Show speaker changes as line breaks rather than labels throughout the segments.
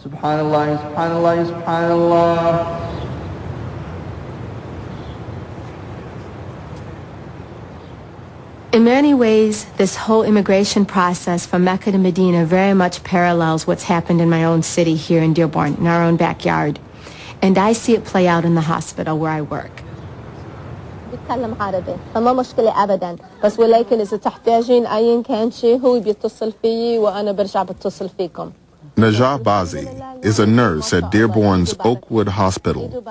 Subhanallah, subhanallah, subhanallah.
In many ways, this whole immigration process from Mecca to Medina very much parallels what's happened in my own city here in Dearborn, in our own backyard. And I see it play out in the hospital where I work.
بيتكلم عربي فما مشكلة أبدا بس ولكن إذا تحتاجين أي كان شيء هو بيتصل فيي وأنا برجع بتصل فيكم.
Najah Bazi is a nurse at Dearborn's Oakwood Hospital.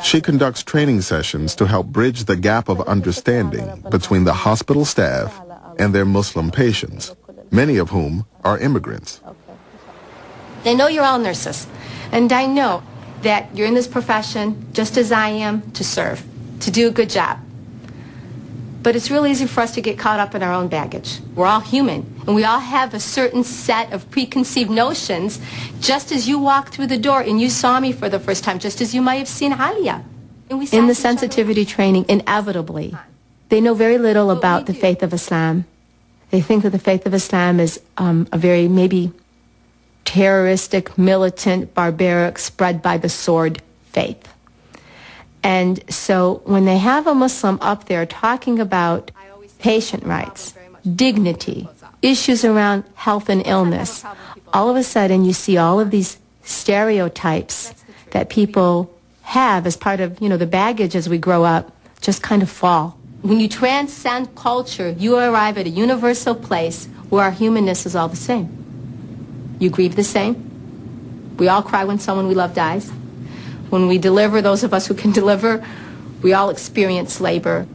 She conducts training sessions to help bridge the gap of understanding between the hospital staff and their Muslim patients, many of whom are immigrants.
They know you're all nurses, and I know that you're in this profession just as I am to serve, to do a good job. But it's real easy for us to get caught up in our own baggage. We're all human, and we all have a certain set of preconceived notions, just as you walked through the door and you saw me for the first time, just as you might have seen Alia. In the sensitivity training, inevitably, they know very little about the faith of Islam. They think that the faith of Islam is a very maybe terroristic, militant, barbaric, spread by the sword faith. And so when they have a Muslim up there talking about patient rights, dignity, issues around health and illness, all of a sudden you see all of these stereotypes that people have as part of, the baggage as we grow up just kind of fall. When you transcend culture, you arrive at a universal place where our humanness is all the same. You grieve the same. We all cry when someone we love dies. When we deliver, those of us who can deliver, we all experience labor.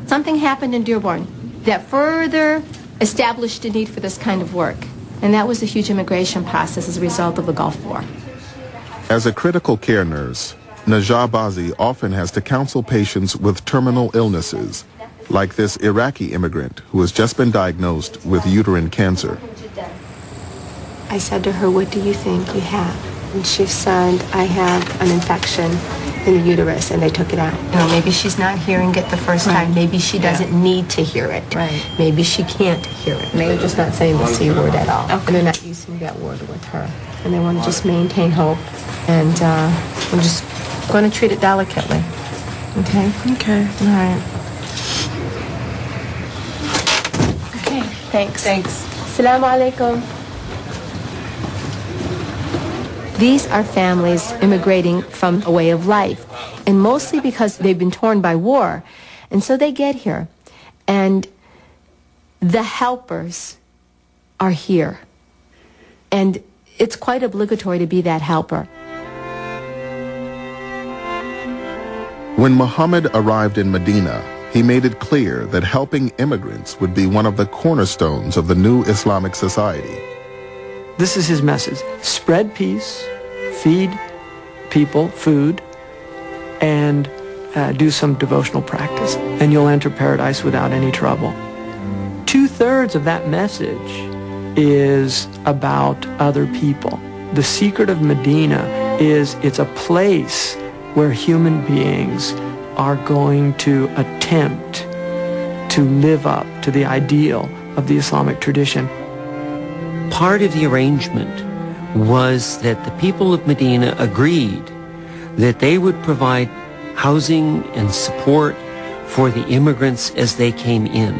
Something happened in Dearborn that further established a need for this kind of work, and that was the huge immigration process as a result of the Gulf War.
As a critical care nurse, Najah Bazi often has to counsel patients with terminal illnesses, like this Iraqi immigrant who has just been diagnosed with uterine cancer.
I said to her, "What do you think you have?" And she said, "I have an infection in the uterus," and they took it out. Maybe she's not hearing it the first time. Maybe she doesn't need to hear it. Right. Maybe she can't hear it. They're just not saying the C word at all. Okay. And they're not using that word with her. And they want to just maintain hope. And we're just going to treat it delicately. Okay? Okay. All right. Okay. Thanks. Assalamu alaikum. These are families immigrating from a way of life, and mostly because they've been torn by war. And so they get here, and the helpers are here. And it's quite obligatory to be that helper.
When Muhammad arrived in Medina, he made it clear that helping immigrants would be one of the cornerstones of the new Islamic society.
This is his message. Spread peace, feed people food, and do some devotional practice, and you'll enter paradise without any trouble. 2/3 of that message is about other people. The secret of Medina is it's a place where human beings are going to attempt to live up to the ideal of the Islamic tradition.
Part of the arrangement was that the people of Medina agreed that they would provide housing and support for the immigrants as they came in.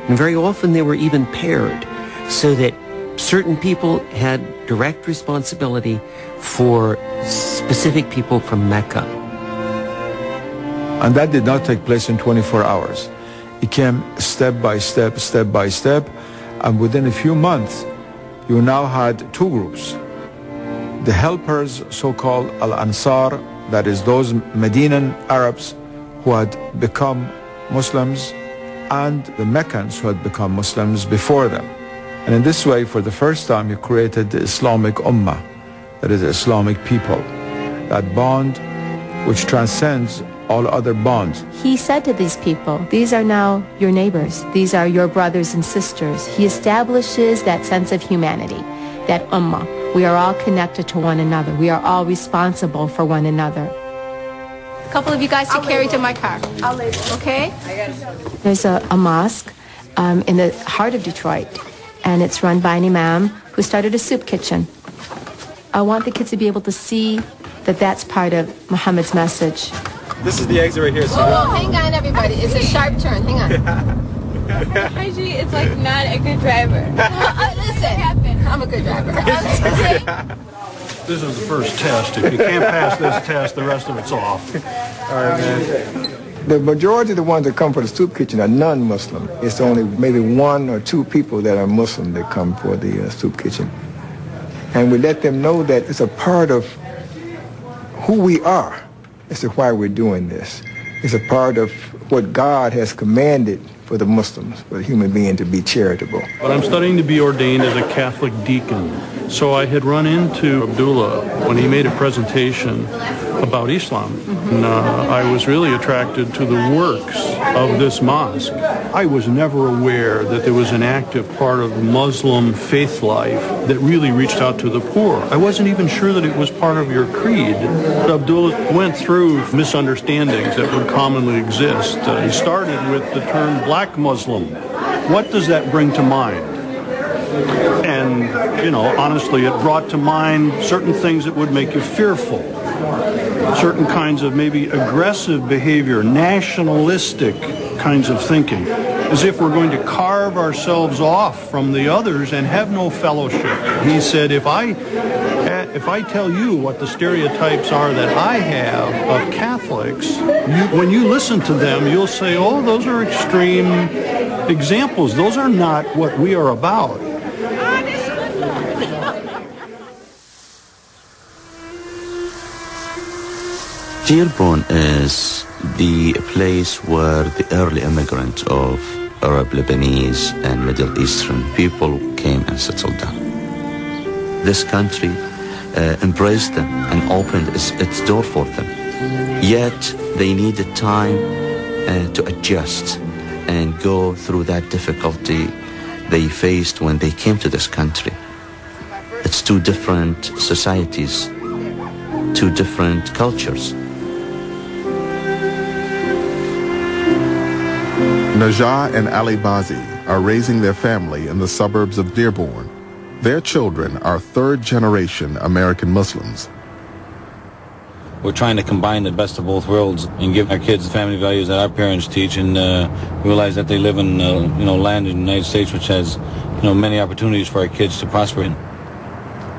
And very often they were even paired so that certain people had direct responsibility for specific people from Mecca.
And that did not take place in 24 hours. It came step by step, and within a few months, you now had two groups. The helpers, so-called Al-Ansar, that is those Medinan Arabs who had become Muslims, and the Meccans who had become Muslims before them. And in this way, for the first time, you created the Islamic Ummah, that is the Islamic people, that bond which transcends all other bonds.
He said to these people, these are now your neighbors. These are your brothers and sisters. He establishes that sense of humanity, that ummah. We are all connected to one another. We are all responsible for one another. A couple of you guys to carry to my car. I'll label. Okay? There's a mosque in the heart of Detroit, and it's run by an imam who started a soup kitchen. I want the kids to be able to see that that's part of Muhammad's message.
This is the exit right here. So
Whoa, hang on, everybody. It's a sharp turn. Hang on.
Actually, it's like not a good driver.
Listen, I'm a good driver.
This is the first test. If you can't pass this test, the rest of it's off.
all right, man.
The majority of the ones that come for the soup kitchen are non-Muslim. It's only maybe 1 or 2 people that are Muslim that come for the soup kitchen. And we let them know that it's a part of who we are as to why we're doing this. It's a part of what God has commanded for the Muslims, for the human being to be charitable.
But I'm studying to be ordained as a Catholic deacon. So I had run into Abdullah when he made a presentation about Islam. And I was really attracted to the works of this mosque. I was never aware that there was an active part of the Muslim faith life that really reached out to the poor. I wasn't even sure that it was part of your creed. Abdullah went through misunderstandings that would commonly exist. He started with the term black Muslim. What does that bring to mind? And, you know, honestly, it brought to mind certain things that would make you fearful. Certain kinds of maybe aggressive behavior, nationalistic kinds of thinking, as if we're going to carve ourselves off from the others and have no fellowship. He said, if I tell you what the stereotypes are that I have of Catholics, when you listen to them, you'll say, oh, those are extreme examples. Those are not what we are about.
Dearborn is the place where the early immigrants of Arab, Lebanese, and Middle Eastern people came and settled down. This country embraced them and opened its door for them. Yet they needed time to adjust and go through that difficulty they faced when they came to this country. It's 2 different societies, 2 different cultures.
Najah and Ali Bazi are raising their family in the suburbs of Dearborn. Their children are 3rd-generation American Muslims.
We're trying to combine the best of both worlds and give our kids the family values that our parents teach, and realize that they live in land in the United States which has many opportunities for our kids to prosper in.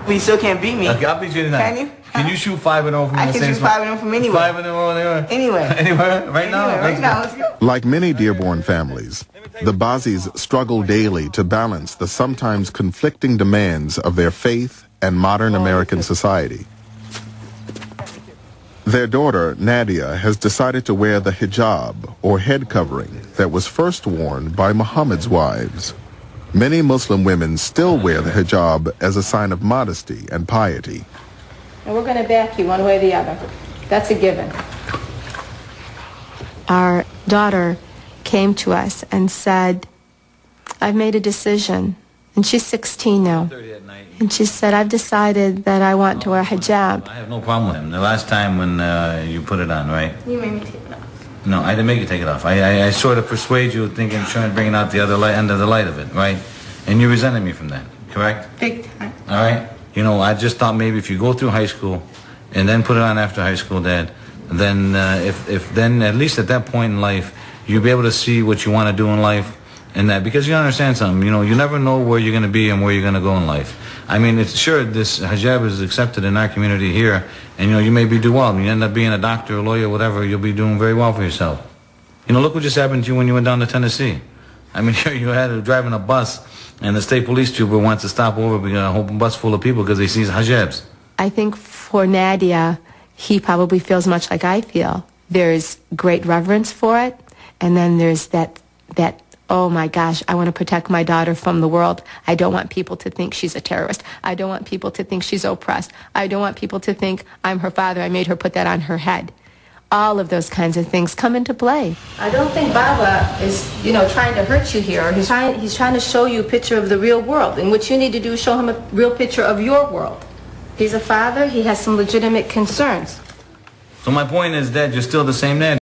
You still can't beat me.
Okay, I'll beat you tonight.
Can you?
Can you shoot 5 and 0 from
I
the
can
same
shoot
spot?
5 and 0 from anywhere.
5 and 0 anywhere?
Anywhere.
Anywhere? Right now?
Right now, let's go.
Like many Dearborn families, the Bazis struggle daily to balance the sometimes conflicting demands of their faith and modern American society. Their daughter, Nadia, has decided to wear the hijab, or head covering, that was first worn by Muhammad's wives. Many Muslim women still wear the hijab as a sign of modesty and piety.
And we're going to back you one way or the other. That's a given. Our daughter came to us and said, I've made a decision. And she's 16 now. And she said, I've decided that I want to wear hijab.
I have no problem with him. The last time when you put it on, right?
You made me take it off.
No, I didn't make you take it off. I sort of persuade you, thinking, trying to bring out the other end of the light of it, right? And you resented me from that, correct?
Big time.
All right? I just thought maybe if you go through high school and then put it on after high school, Dad, then if then at least at that point in life, you'll be able to see what you want to do in life. And that, because you understand something, you never know where you're going to be and where you're going to go in life. I mean, it's sure this hijab is accepted in our community here, and you maybe do well. You end up being a doctor, a lawyer, whatever, you'll be doing very well for yourself. Look what just happened to you when you went down to Tennessee. I mean, you had driving a bus, and the state police trooper wants to stop over a whole bus full of people because he sees hijabs.
I think for Nadia, he probably feels much like I feel. There's great reverence for it, and then there's that oh my gosh, I want to protect my daughter from the world. I don't want people to think she's a terrorist. I don't want people to think she's oppressed. I don't want people to think I'm her father. I made her put that on her head. All of those kinds of things come into play. I don't think Baba is, trying to hurt you here. He's trying to show you a picture of the real world. And what you need to do is show him a real picture of your world. He's a father. He has some legitimate concerns.
So my point is that you're still the same dad.